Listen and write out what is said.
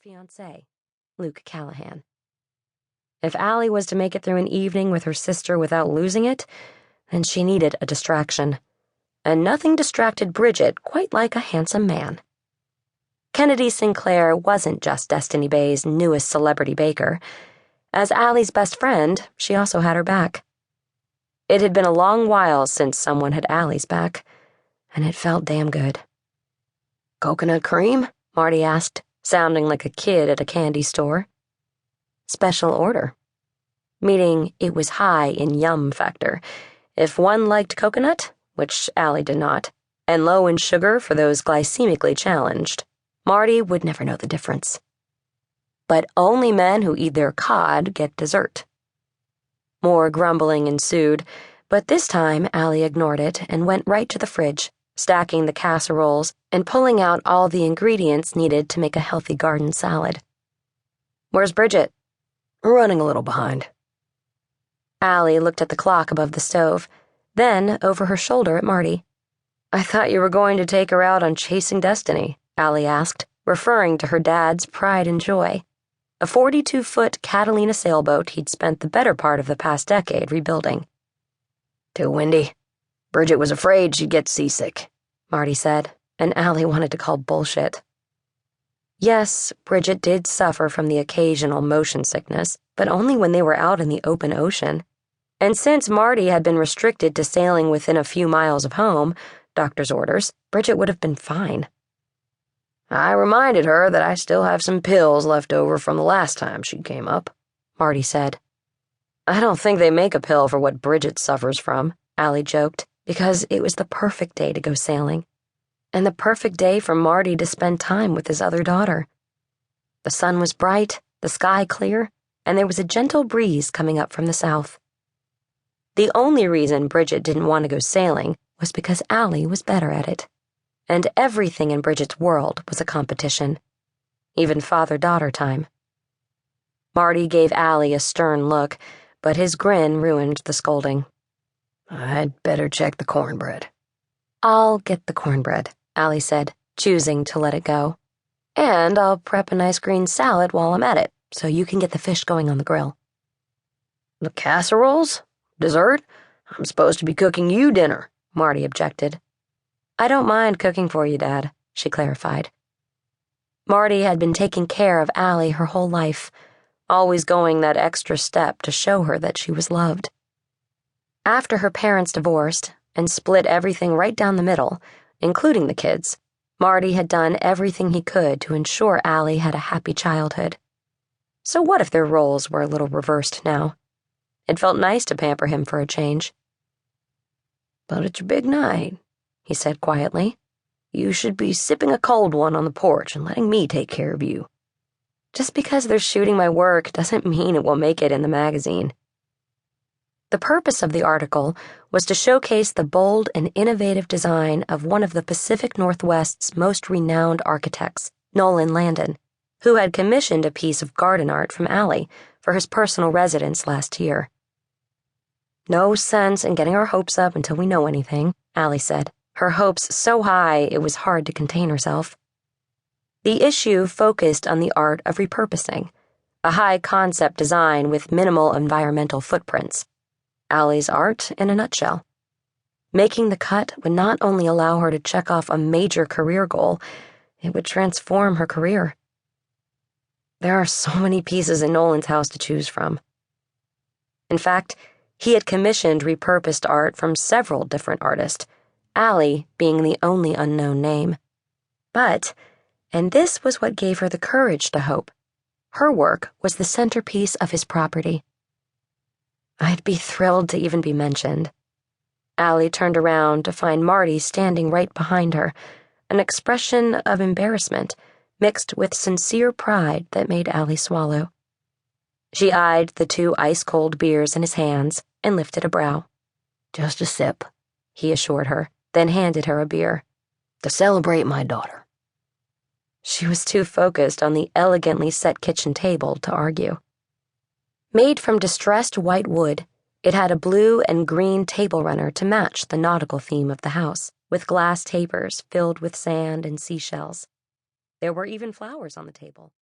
fiance, Luke Callahan. If Ali was to make it through an evening with her sister without losing it, then she needed a distraction. And nothing distracted Bridget quite like a handsome man. Kennedy Sinclair wasn't just Destiny Bay's newest celebrity baker. As Ali's best friend, she also had her back. It had been a long while since someone had Ali's back, and it felt damn good. "Coconut cream?" Marty asked, sounding like a kid at a candy store. Special order. Meaning it was high in yum factor. If one liked coconut, which Ali did not, and low in sugar for those glycemically challenged, Marty would never know the difference. But only men who eat their cod get dessert. More grumbling ensued, but this time Ali ignored it and went right to the fridge, stacking the casseroles and pulling out all the ingredients needed to make a healthy garden salad. "Where's Bridget?" "Running a little behind." Ali looked at the clock above the stove, then over her shoulder at Marty. "I thought you were going to take her out on Chasing Destiny," Ali asked, referring to her dad's pride and joy, a 42-foot Catalina sailboat he'd spent the better part of the past decade rebuilding. "Too windy. Bridget was afraid she'd get seasick," Marty said, and Ali wanted to call bullshit. Yes, Bridget did suffer from the occasional motion sickness, but only when they were out in the open ocean. And since Marty had been restricted to sailing within a few miles of home, doctor's orders, Bridget would have been fine. "I reminded her that I still have some pills left over from the last time she came up," Marty said. "I don't think they make a pill for what Bridget suffers from," Ali joked, because it was the perfect day to go sailing, and the perfect day for Marty to spend time with his other daughter. The sun was bright, the sky clear, and there was a gentle breeze coming up from the south. The only reason Bridget didn't want to go sailing was because Ali was better at it, and everything in Bridget's world was a competition, even father-daughter time. Marty gave Ali a stern look, but his grin ruined the scolding. "I'd better check the cornbread." "I'll get the cornbread," Ali said, choosing to let it go. "And I'll prep a nice green salad while I'm at it, so you can get the fish going on the grill." "The casseroles? Dessert? I'm supposed to be cooking you dinner," Marty objected. "I don't mind cooking for you, Dad," she clarified. Marty had been taking care of Ali her whole life, always going that extra step to show her that she was loved. After her parents divorced and split everything right down the middle, including the kids, Marty had done everything he could to ensure Ali had a happy childhood. So what if their roles were a little reversed now? It felt nice to pamper him for a change. "But it's your big night," he said quietly. "You should be sipping a cold one on the porch and letting me take care of you." Just because they're shooting my work doesn't mean it will make it in the magazine. The purpose of the article was to showcase the bold and innovative design of one of the Pacific Northwest's most renowned architects, Nolan Landon, who had commissioned a piece of garden art from Ali for his personal residence last year. "No sense in getting our hopes up until we know anything," Ali said, her hopes so high it was hard to contain herself. The issue focused on the art of repurposing, a high-concept design with minimal environmental footprints. Ali's art in a nutshell. Making the cut would not only allow her to check off a major career goal, it would transform her career. There are so many pieces in Nolan's house to choose from. In fact, he had commissioned repurposed art from several different artists, Ali being the only unknown name. But, and this was what gave her the courage to hope, her work was the centerpiece of his property. I'd be thrilled to even be mentioned. Ali turned around to find Marty standing right behind her, an expression of embarrassment mixed with sincere pride that made Ali swallow. She eyed the two ice-cold beers in his hands and lifted a brow. "Just a sip," he assured her, then handed her a beer. "To celebrate my daughter." She was too focused on the elegantly set kitchen table to argue. Made from distressed white wood, it had a blue and green table runner to match the nautical theme of the house, with glass tapers filled with sand and seashells. There were even flowers on the table.